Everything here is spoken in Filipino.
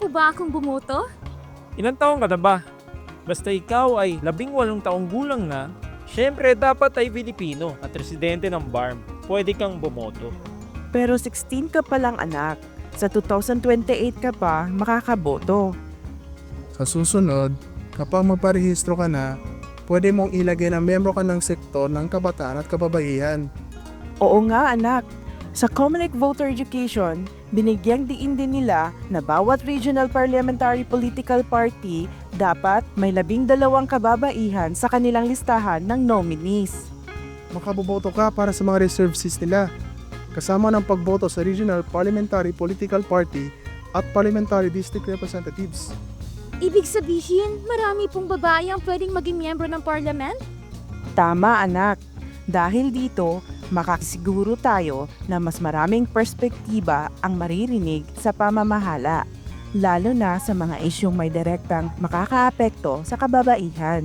po ba akong bumoto? Ilang taong ka na ba? Basta ikaw ay 18 taong gulang na, syempre dapat ay Filipino at residente ng BARM. Pwede kang bumoto. Pero 16 ka pa lang anak. Sa 2028 ka pa makakaboto. Sa susunod, kapag magparehistro ka na, pwede mong ilagay na miyembro ka ng sektor ng kabataan at kababaihan. Oo nga anak. Sa Comelec Voter Education, binigyang diin din nila na bawat regional parliamentary political party dapat may 12 kababaihan sa kanilang listahan ng nominees. Makaboboto ka para sa mga reserve seats nila, kasama ng pagboto sa regional parliamentary political party at parliamentary district representatives. Ibig sabihin, marami pong babae ang pwedeng maging miyembro ng parliament? Tama anak. Dahil dito, makasiguro tayo na mas maraming perspektiba ang maririnig sa pamamahala, lalo na sa mga isyong may direktang makakaapekto sa kababaihan.